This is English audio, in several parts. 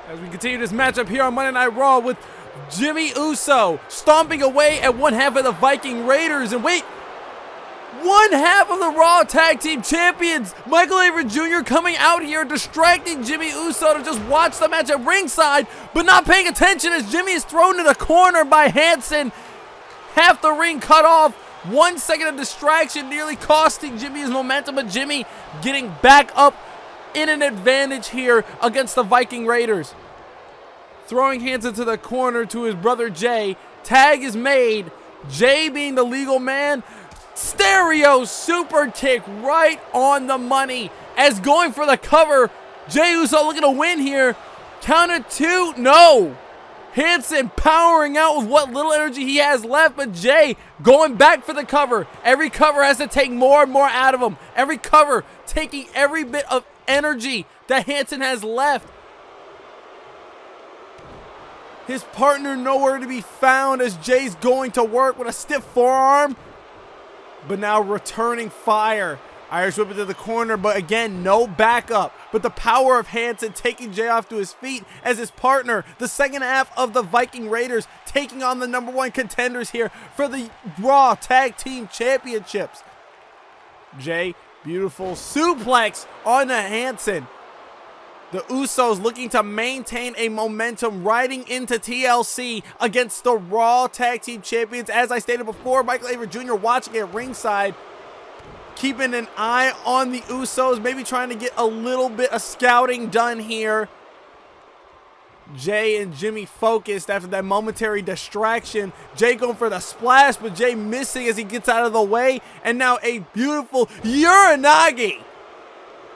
As we continue this matchup here on Monday Night Raw with Jimmy Uso stomping away at one half of the Viking Raiders. And wait, one half of the Raw Tag Team Champions, Michael Avery Jr. coming out here distracting Jimmy Uso to just watch the match at ringside, but not paying attention as Jimmy is thrown to the corner by Hanson. Half the ring cut off. 1 second of distraction nearly costing Jimmy his momentum, but Jimmy getting back up in an advantage here against the Viking Raiders. Throwing Hanson to the corner to his brother Jay. Tag is made. Jay being the legal man. Stereo super kick right on the money as going for the cover. Jey Uso looking to win here. Counter two, no. Hanson powering out with what little energy he has left, but Jay going back for the cover. Every cover has to take more and more out of him. Every cover taking every bit of energy that Hanson has left. His partner nowhere to be found as Jay's going to work with a stiff forearm. But now returning fire. Irish whip into the corner, but again, no backup. But the power of Hanson taking Jay off to his feet as his partner, the second half of the Viking Raiders, taking on the #1 contenders here for the Raw Tag Team Championships. Jay, beautiful suplex on the Hanson. The Usos looking to maintain a momentum riding into TLC against the Raw Tag Team Champions. As I stated before, Michael Avery Jr. watching at ringside, keeping an eye on the Usos, maybe trying to get a little bit of scouting done here. Jay and Jimmy focused after that momentary distraction. Jay going for the splash, but Jay missing as he gets out of the way. And now a beautiful Uranagi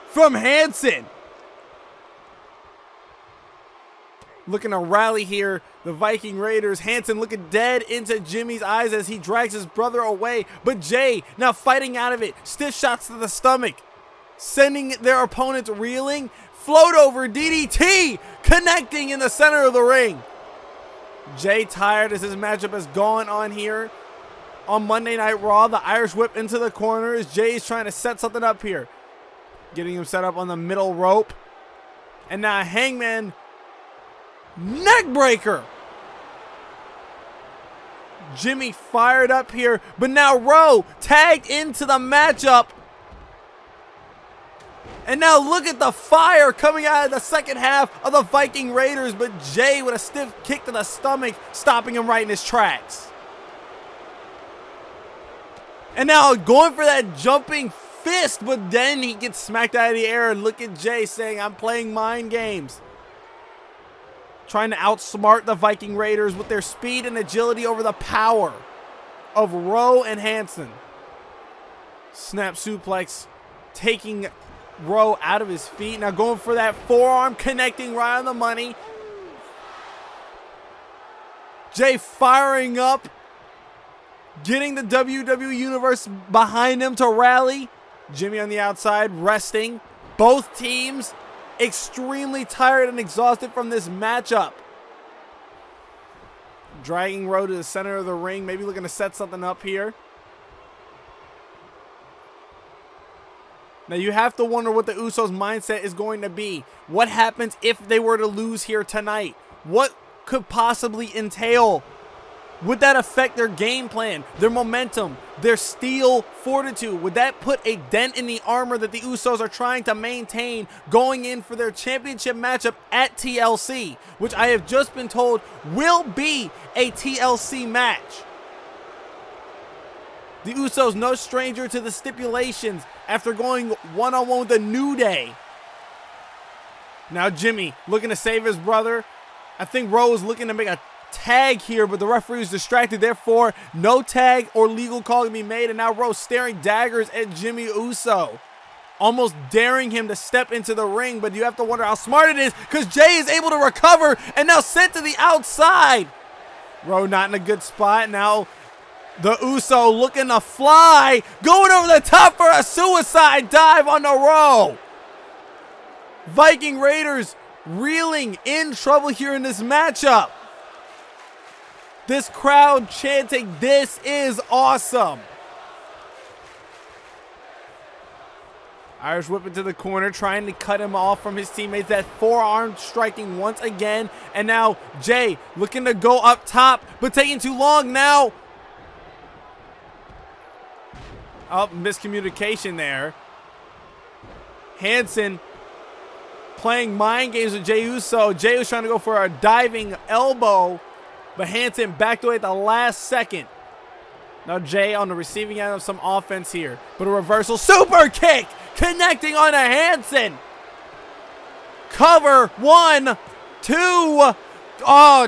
from Hanson. Looking to rally here, the Viking Raiders. Hanson looking dead into Jimmy's eyes as he drags his brother away. But Jay now fighting out of it. Stiff shots to the stomach, sending their opponents reeling. Float over DDT, connecting in the center of the ring. Jay tired as his matchup has gone on here on Monday Night Raw. The Irish whip into the corner as Jay's trying to set something up here. Getting him set up on the middle rope. And now Hangman neckbreaker. Jimmy fired up here, but now Rowe tagged into the matchup. And now look at the fire coming out of the second half of the Viking Raiders, but Jay with a stiff kick to the stomach, stopping him right in his tracks. And now going for that jumping fist, but then he gets smacked out of the air. And look at Jay saying, I'm playing mind games. Trying to outsmart the Viking Raiders with their speed and agility over the power of Rowe and Hanson. Snap suplex, taking Rowe out of his feet. Now going for that forearm, connecting right on the money. Jay firing up, getting the WWE Universe behind him to rally. Jimmy on the outside, resting. Both teams extremely tired and exhausted from this matchup. Dragging Rowe to the center of the ring, maybe looking to set something up here. Now you have to wonder what the Usos' mindset is going to be. What happens if they were to lose here tonight? What could possibly entail? Would that affect their game plan, their momentum, their steel fortitude? Would that put a dent in the armor that the Usos are trying to maintain going in for their championship matchup at TLC, which I have just been told will be a TLC match? The Usos no stranger to the stipulations after going one-on-one with the New Day. Now Jimmy looking to save his brother. I think Rowe is looking to make a tag here, but the referee is distracted, therefore no tag or legal call can be made. And now Rowe staring daggers at Jimmy Uso, almost daring him to step into the ring. But you have to wonder how smart it is, because Jay is able to recover and now sent to the outside. Rowe not in a good spot. Now the Uso looking to fly, going over the top for a suicide dive on the Rowe. Viking Raiders reeling, in trouble here in this matchup. This crowd chanting, "This is awesome." Irish whip into the corner, trying to cut him off from his teammates. That forearm striking once again. And now Jay looking to go up top, but taking too long now. Oh, miscommunication there. Hanson playing mind games with Jey Uso. Jey was trying to go for a diving elbow, but Hanson backed away at the last second. Now Jay on the receiving end of some offense here, but a reversal super kick connecting on a Hanson. Cover 1, 2, oh,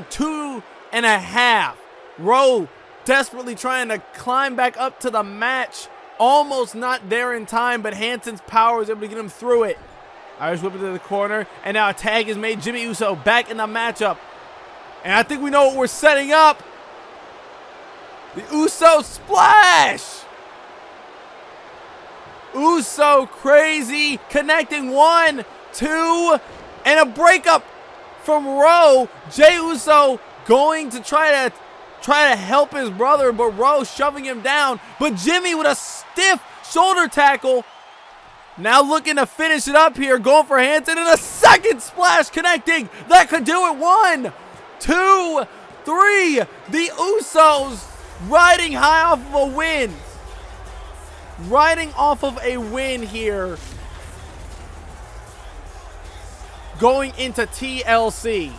2.5. Rowe desperately trying to climb back up to the match. Almost not there in time, but Hanson's power was able to get him through it. Irish whip into the corner, and now a tag is made. Jimmy Uso back in the matchup. And I think we know what we're setting up. The Uso splash! Uso crazy, connecting 1, 2, and a breakup from Rowe. Jey Uso going to try to help his brother, but Rowe shoving him down. But Jimmy with a stiff shoulder tackle. Now looking to finish it up here, going for Hanson, and a second splash connecting. That could do it. 1, 2, 3. The Usos riding high off of a win. Riding off of a win here. Going into TLC.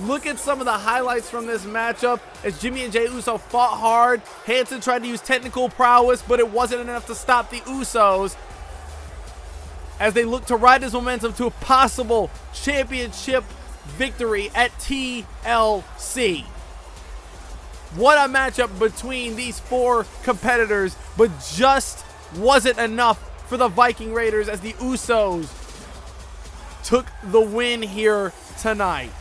Look at some of the highlights from this matchup as Jimmy and Jey Uso fought hard. Hanson tried to use technical prowess, but it wasn't enough to stop the Usos as they look to ride this momentum to a possible championship victory at TLC. What a matchup between these four competitors, but just wasn't enough for the Viking Raiders as the Usos took the win here tonight.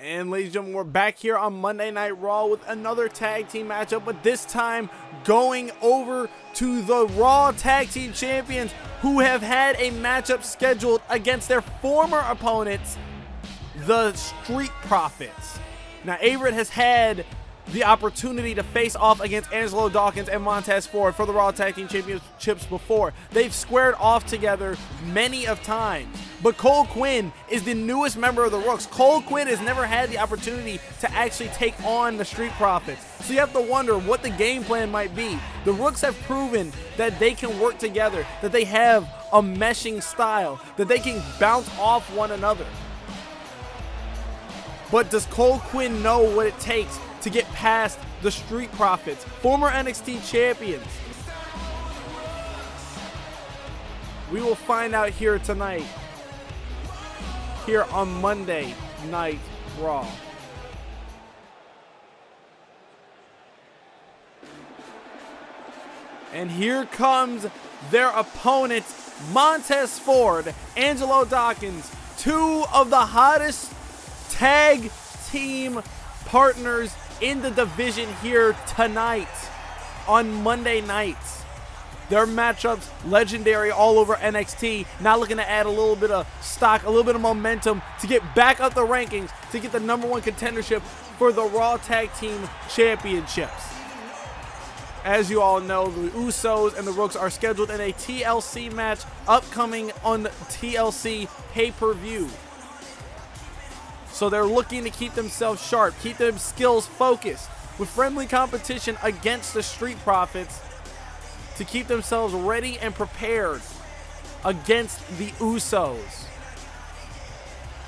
And ladies and gentlemen, we're back here on Monday Night Raw with another tag team matchup, but this time going over to the Raw Tag Team Champions, who have had a matchup scheduled against their former opponents, the Street Profits. Now, Everett has had the opportunity to face off against Angelo Dawkins and Montez Ford for the Raw Tag Team Championships before. They've squared off together many of times. But Cole Quinn is the newest member of the Rooks. Cole Quinn has never had the opportunity to actually take on the Street Profits. So you have to wonder what the game plan might be. The Rooks have proven that they can work together, that they have a meshing style, that they can bounce off one another. But does Cole Quinn know what it takes to get past the Street Profits, former NXT champions? We will find out here tonight, here on Monday Night Raw. And here comes their opponent, Montez Ford, Angelo Dawkins, two of the hottest tag team partners in the division here tonight on Monday nights. Their matchups legendary all over NXT. Now looking to add a little bit of stock, a little bit of momentum to get back up the rankings, to get the #1 contendership for the Raw Tag Team Championships. As you all know, the Usos and the Rooks are scheduled in a TLC match upcoming on the TLC pay-per-view. So they're looking to keep themselves sharp, keep their skills focused with friendly competition against the Street Profits to keep themselves ready and prepared against the Usos.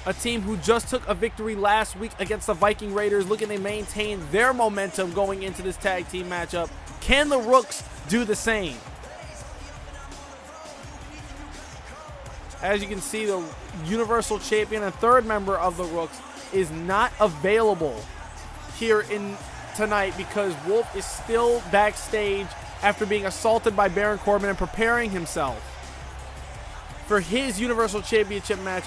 A team who just took a victory last week against the Viking Raiders, looking to maintain their momentum going into this tag team matchup. Can the Rooks do the same? As you can see, the Universal Champion and third member of the Rooks is not available here in tonight because Wolf is still backstage after being assaulted by Baron Corbin and preparing himself for his Universal Championship match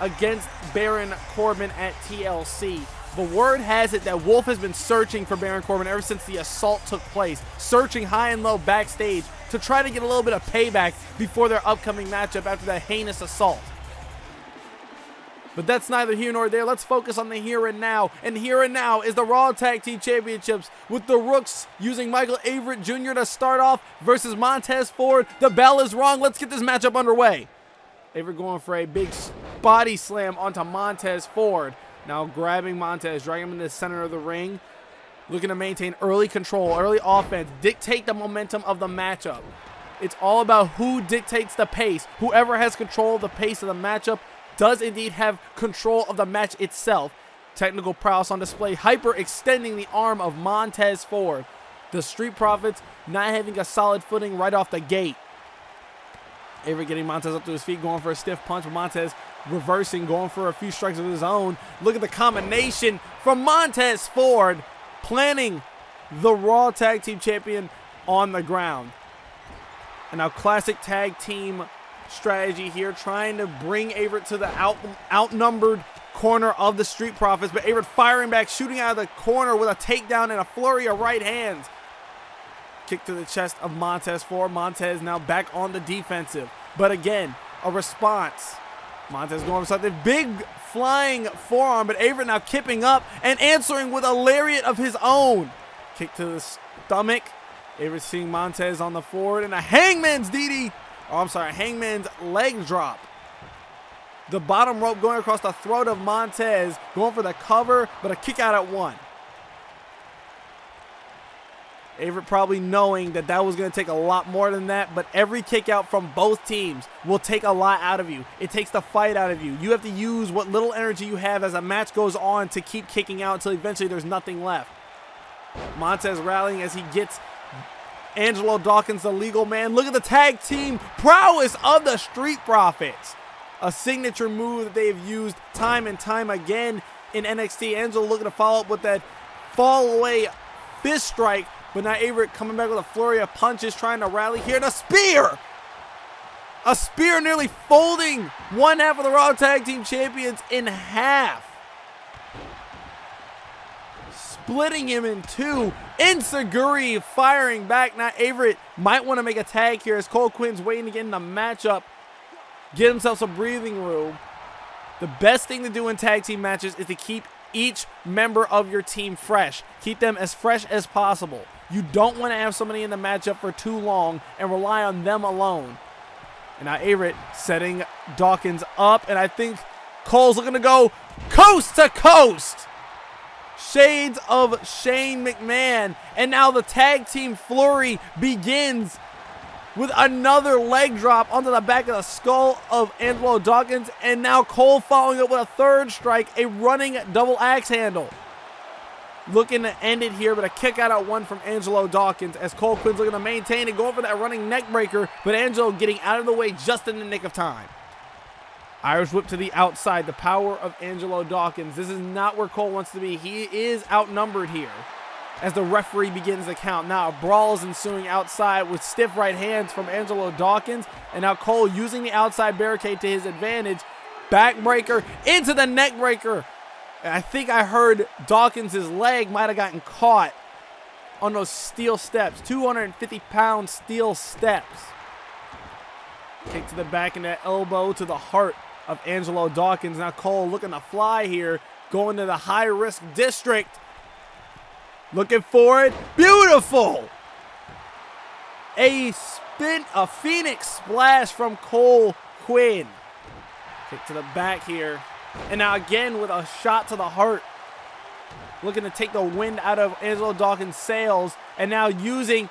against Baron Corbin at TLC. The word has it that Wolf has been searching for Baron Corbin ever since the assault took place, searching high and low backstage to try to get a little bit of payback before their upcoming matchup after that heinous assault. But that's neither here nor there. Let's focus on the here and now. And here and now is the Raw Tag Team Championships with the Rooks using Michael Everett Jr. to start off versus Montez Ford. The bell is rung. Let's get this matchup underway. Everett going for a big body slam onto Montez Ford. Now grabbing Montez, dragging him into the center of the ring. Looking to maintain early control, early offense, dictate the momentum of the matchup. It's all about who dictates the pace. Whoever has control of the pace of the matchup does indeed have control of the match itself. Technical prowess on display, hyper extending the arm of Montez Ford. The Street Profits not having a solid footing right off the gate. Everett getting Montez up to his feet, going for a stiff punch, but Montez reversing, going for a few strikes of his own. Look at the combination from Montez Ford, planting the Raw Tag Team Champion on the ground. And now classic tag team strategy here, trying to bring Everett to the outnumbered corner of the Street Profits, but Everett firing back, shooting out of the corner with a takedown and a flurry of right hands. Kick to the chest of Montez Ford. Montez now back on the defensive, but again, a response. Montez going for something, big flying forearm, but Everett now kipping up and answering with a lariat of his own. Kick to the stomach. Everett seeing Montez on the forward and a hangman's DD. Oh, I'm sorry, hangman's leg drop. The bottom rope going across the throat of Montez, going for the cover, but a kick out at one. Everett probably knowing that that was going to take a lot more than that, but every kick out from both teams will take a lot out of you. It takes the fight out of you. You have to use what little energy you have as a match goes on to keep kicking out until eventually there's nothing left. Montez rallying as he gets Angelo Dawkins, the legal man. Look at the tag team prowess of the Street Profits. A signature move that they've used time and time again in NXT. Angelo looking to follow up with that fall away fist strike, but now Everett coming back with a flurry of punches, trying to rally here. And a spear! A spear nearly folding one half of the Raw Tag Team Champions in half. Splitting him in two. Enziguri firing back. Now Everett might want to make a tag here as Cole Quinn's waiting to get in the matchup. Get himself some breathing room. The best thing to do in tag team matches is to keep each member of your team fresh. Keep them as fresh as possible. You don't want to have somebody in the matchup for too long and rely on them alone. And now Everett setting Dawkins up, and I think Cole's looking to go coast to coast. Shades of Shane McMahon. And now the tag team flurry begins with another leg drop onto the back of the skull of Angelo Dawkins. And now Cole following up with a third strike, a running double axe handle. Looking to end it here, but a kick out at one from Angelo Dawkins as Cole Quinn's looking to maintain and going for that running neck breaker, but Angelo getting out of the way just in the nick of time. Irish whip to the outside, the power of Angelo Dawkins. This is not where Cole wants to be. He is outnumbered here as the referee begins the count. Now a brawl is ensuing outside with stiff right hands from Angelo Dawkins, and now Cole using the outside barricade to his advantage. Backbreaker into the neck breaker. And I think I heard Dawkins' leg might have gotten caught on those steel steps. 250-pound steel steps. Kick to the back and that elbow to the heart of Angelo Dawkins. Now Cole looking to fly here, going to the high-risk district. Looking for it. Beautiful! A Phoenix splash from Cole Quinn. Kick to the back here. And now again with a shot to the heart. Looking to take the wind out of Angelo Dawkins' sails. And now using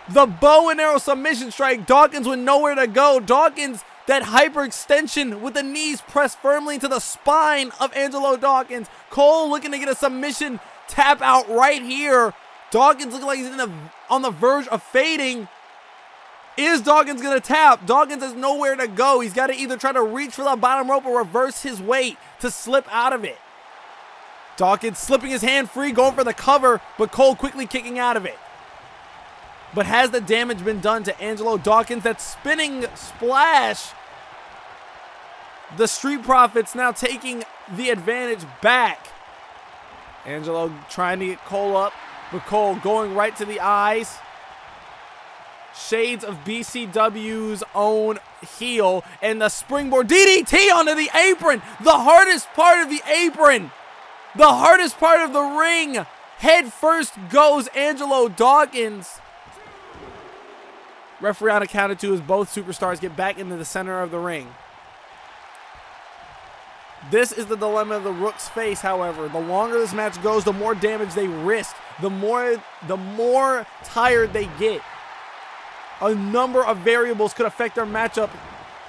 the bow and arrow submission strike. Dawkins with nowhere to go. Dawkins, that hyperextension with the knees pressed firmly into the spine of Angelo Dawkins. Cole looking to get a submission tap out right here. Dawkins looking like he's on the verge of fading. Is Dawkins going to tap? Dawkins has nowhere to go. He's got to either try to reach for the bottom rope or reverse his weight to slip out of it. Dawkins slipping his hand free, going for the cover, but Cole quickly kicking out of it. But has the damage been done to Angelo Dawkins? That spinning splash. The Street Profits now taking the advantage back. Angelo trying to get Cole up, but Cole going right to the eyes. Shades of BCW's own heel, and the springboard DDT onto the apron. The hardest part of the apron. The hardest part of the ring. Head first goes Angelo Dawkins. Referee on a count of 2 as both superstars get back into the center of the ring. This is the dilemma of the Rooks face, however. The longer this match goes, the more damage they risk. The more tired they get. A number of variables could affect their matchup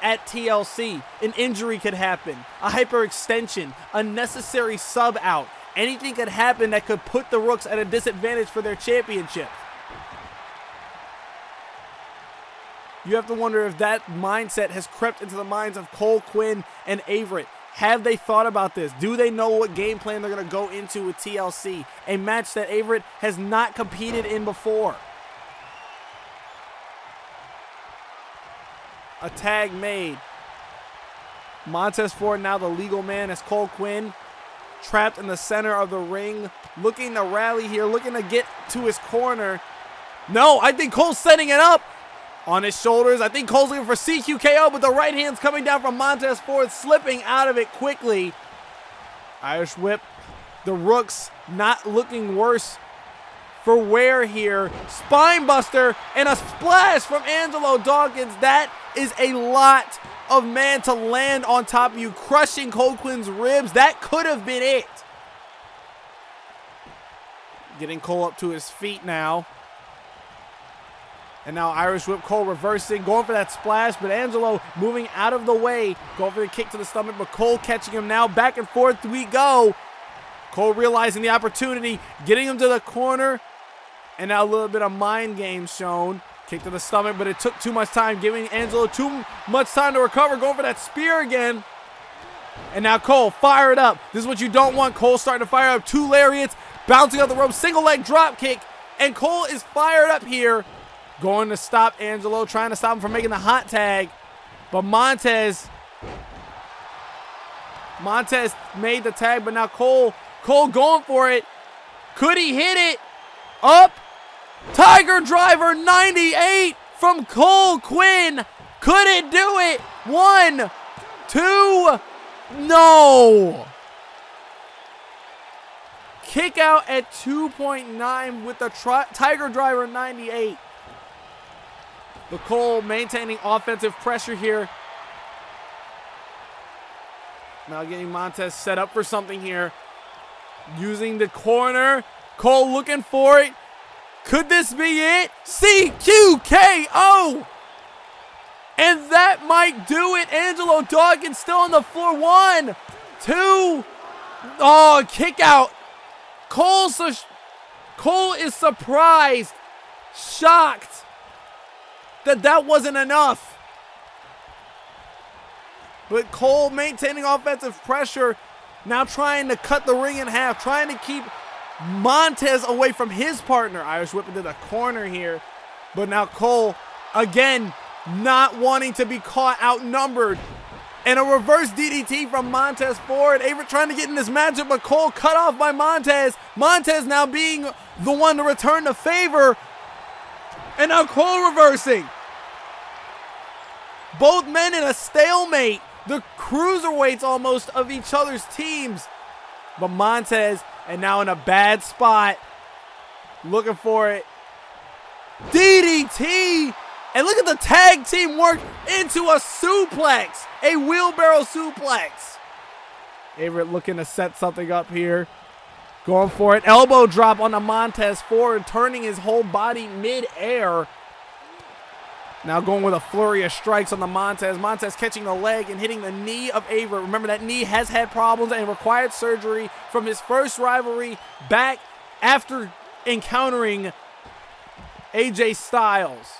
at TLC. An injury could happen. A hyperextension. A necessary sub out. Anything could happen that could put the Rooks at a disadvantage for their championship. You have to wonder if that mindset has crept into the minds of Cole, Quinn, and Averett. Have they thought about this? Do they know what game plan they're going to go into with TLC? A match that Averett has not competed in before. A tag made. Montez Ford now the legal man as Cole Quinn trapped in the center of the ring. Looking to rally here. Looking to get to his corner. No, I think Cole's setting it up. On his shoulders. I think Cole's looking for CQKO, but the right hand's coming down from Montez Ford, slipping out of it quickly. Irish whip. The Rooks not looking worse for wear here. Spine buster and a splash from Angelo Dawkins. That is a lot of man to land on top of you, crushing Cole Quinn's ribs. That could have been it. Getting Cole up to his feet now. And now Irish whip, Cole reversing, going for that splash, but Angelo moving out of the way, going for the kick to the stomach, but Cole catching him now. Back and forth we go. Cole realizing the opportunity, getting him to the corner, and now a little bit of mind games shown. Kick to the stomach, but it took too much time, giving Angelo too much time to recover, going for that spear again. And now Cole fired up. This is what you don't want. Cole starting to fire up. 2 lariats, bouncing off the rope, single leg drop kick, and Cole is fired up here. Going to stop Angelo, trying to stop him from making the hot tag. But Montez made the tag, but now Cole going for it. Could he hit it? Up. Tiger Driver 98 from Cole Quinn. Could it do it? 1, 2, no. Kick out at 2.9 with the Tiger Driver 98. But Cole maintaining offensive pressure here. Now getting Montez set up for something here. Using the corner. Cole looking for it. Could this be it? CQKO! And that might do it. Angelo Dawkins still on the floor. 1, 2. Oh, kick out. Cole is surprised. Shocked. That wasn't enough. But Cole maintaining offensive pressure, now trying to cut the ring in half, trying to keep Montez away from his partner. Irish whip into the corner here. But now Cole, again, not wanting to be caught outnumbered. And a reverse DDT from Montez Ford. Averett trying to get in this matchup, but Cole cut off by Montez. Montez now being the one to return the favor. And now Cole reversing. Both men in a stalemate. The cruiserweights almost of each other's teams. But Montez, and now in a bad spot. Looking for it. DDT. And look at the tag team work into a suplex. A wheelbarrow suplex. Averett looking to set something up here. Going for it. Elbow drop on the Montez Ford, turning his whole body mid-air. Now going with a flurry of strikes on the Montez. Montez catching the leg and hitting the knee of Averett. Remember, that knee has had problems and required surgery from his first rivalry back after encountering AJ Styles.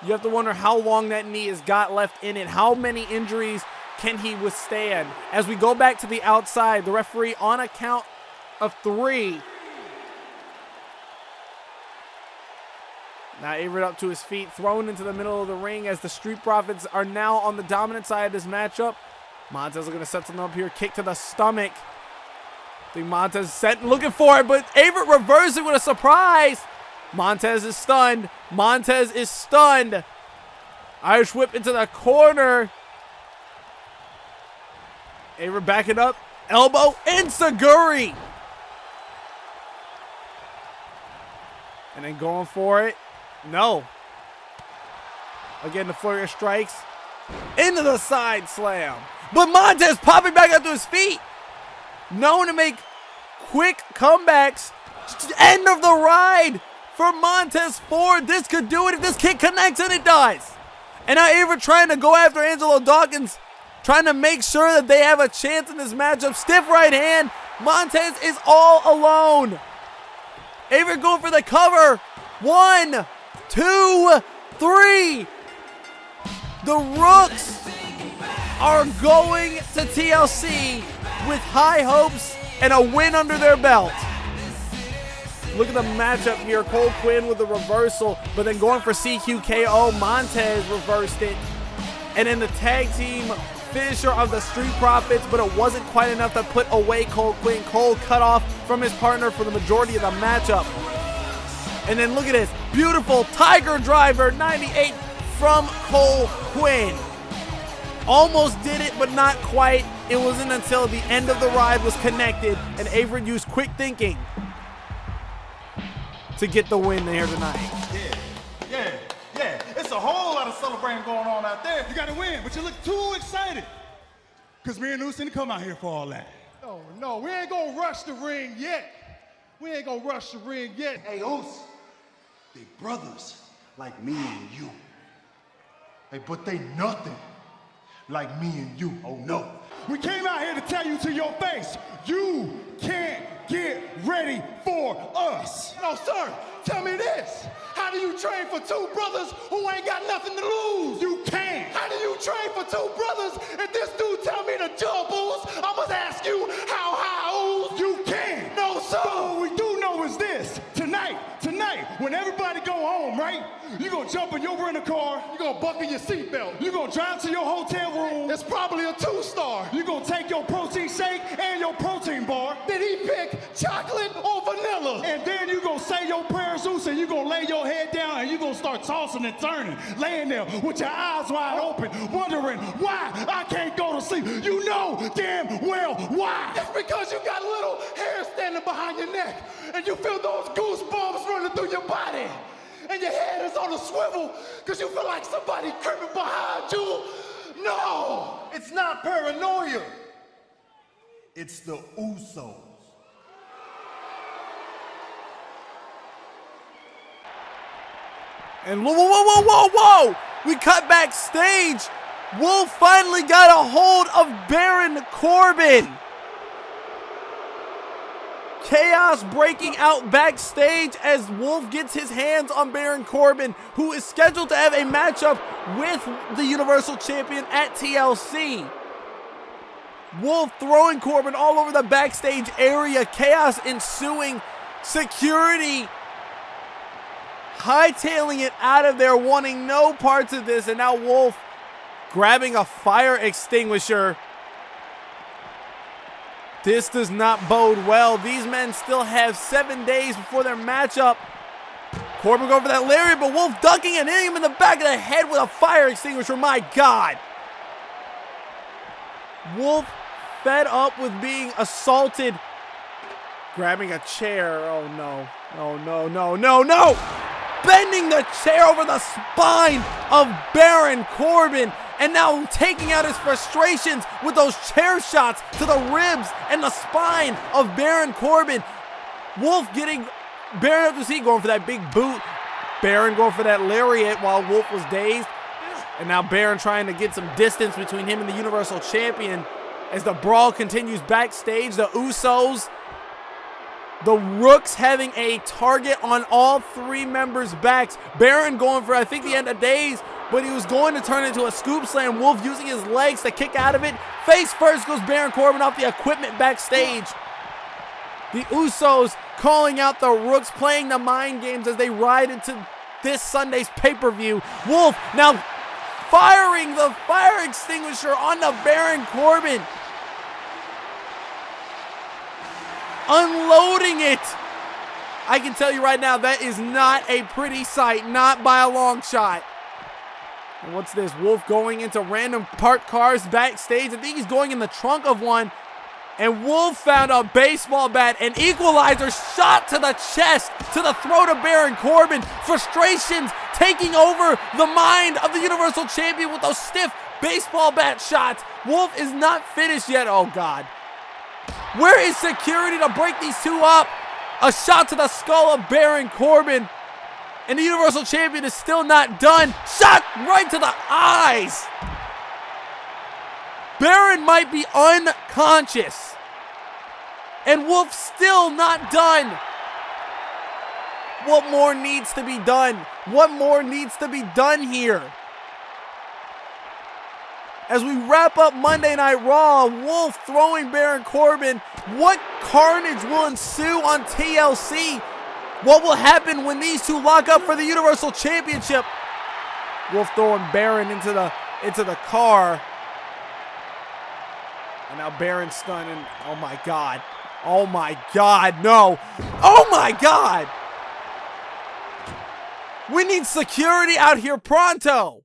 You have to wonder how long that knee has got left in it. How many injuries can he withstand? As we go back to the outside, the referee on a count of 3. Now Avery up to his feet, thrown into the middle of the ring as the Street Profits are now on the dominant side of this matchup. Montez looking to set something up here, kick to the stomach. I think Montez set looking for it, but Avery reversing with a surprise. Montez is stunned. Montez is stunned. Irish whip into the corner. Avery backing up. Elbow and Saguri. And then going for it. No. Again, the flurry of strikes. Into the side slam. But Montez popping back up to his feet. Known to make quick comebacks. End of the ride for Montez Ford. This could do it if this kick connects, and it does. And now Avery trying to go after Angelo Dawkins. Trying to make sure that they have a chance in this matchup. Stiff right hand. Montez is all alone. Avery going for the cover. 1, 2, 3. The Rooks are going to TLC with high hopes and a win under their belt. Look at the matchup here. Cole Quinn with the reversal, but then going for CQKO. Montez reversed it. And then the tag team finisher of the Street Profits, but it wasn't quite enough to put away Cole Quinn. Cole cut off from his partner for the majority of the matchup. And then look at this. Beautiful Tiger Driver 98 from Cole Quinn. Almost did it, but not quite. It wasn't until the end of the ride was connected, and Avery used quick thinking to get the win here tonight. Yeah. It's a whole lot of celebrating going on out there. You got to win, but you look too excited. Because me and Oos didn't come out here for all that. No, we ain't going to rush the ring yet. Hey, Oos, they brothers like me and you. Hey, but they nothing like me and you. Oh, no. We came out here to tell you to your face, you can't get ready for us. No, sir, tell me this. How do you train for 2 brothers who ain't got nothing to lose? You can't. How do you train for 2 brothers if this dude tell me to jump, Oos? I must ask you, how high, Oos? You can't. No, sir. But what we do know is this. Tonight, when everybody go home, right? You're going to jump in your rental car. You're going to buckle your seatbelt. You're going to drive to your hotel room. It's probably a 2-star. You're going to take your protein shake and your protein bar. Did he pick chocolate or vanilla? And then you're going to say your prayers, Oos, and you're going to lay your head down and you're going to start tossing and turning, laying there with your eyes wide open, wondering why I can't go to sleep. You know damn well why. It's because you got little hair standing behind your neck and you feel those goosebumps running through your body. And your head is on a swivel because you feel like somebody creeping behind you. No! It's not paranoia. It's the Usos. And whoa! We cut backstage. Wolf finally got a hold of Baron Corbin. Chaos breaking out backstage as Wolf gets his hands on Baron Corbin, who is scheduled to have a matchup with the Universal Champion at TLC. Wolf throwing Corbin all over the backstage area. Chaos ensuing. Security hightailing it out of there, wanting no parts of this. And now Wolf grabbing a fire extinguisher. This does not bode well. These men still have 7 days before their matchup. Corbin going for that lariat, but Wolf ducking and hitting him in the back of the head with a fire extinguisher. My God. Wolf fed up with being assaulted. Grabbing a chair. Oh, no. No. Bending the chair over the spine of Baron Corbin. And now taking out his frustrations with those chair shots to the ribs and the spine of Baron Corbin. Wolf getting Baron up to see, going for that big boot. Baron going for that lariat while Wolf was dazed. And now Baron trying to get some distance between him and the Universal Champion. As the brawl continues backstage, the Usos, the Rooks having a target on all 3 members' backs. Baron going for, I think, the end of days. but he was going to turn into a scoop slam. Wolf using his legs to kick out of it. Face first goes Baron Corbin off the equipment backstage. The Usos calling out the Rooks, playing the mind games as they ride into this Sunday's pay-per-view. Wolf now firing the fire extinguisher onto Baron Corbin. Unloading it. I can tell you right now, that is not a pretty sight, not by a long shot. And what's this? Wolf going into random parked cars backstage. I think he's going in the trunk of one. And Wolf found a baseball bat, an equalizer shot to the chest, to the throat of Baron Corbin. Frustrations taking over the mind of the Universal Champion with those stiff baseball bat shots. Wolf is not finished yet. Oh, God. Where is security to break these two up? A shot to the skull of Baron Corbin. And the Universal Champion is still not done. Shot right to the eyes. Baron might be unconscious. And Wolf still not done. What more needs to be done? What more needs to be done here? As we wrap up Monday Night Raw, Wolf throwing Baron Corbin. What carnage will ensue on TLC? What will happen when these two lock up for the Universal Championship? Wolf throwing Baron into the car. And now Baron's stunned and oh my God. Oh my God, no. Oh my God. We need security out here pronto.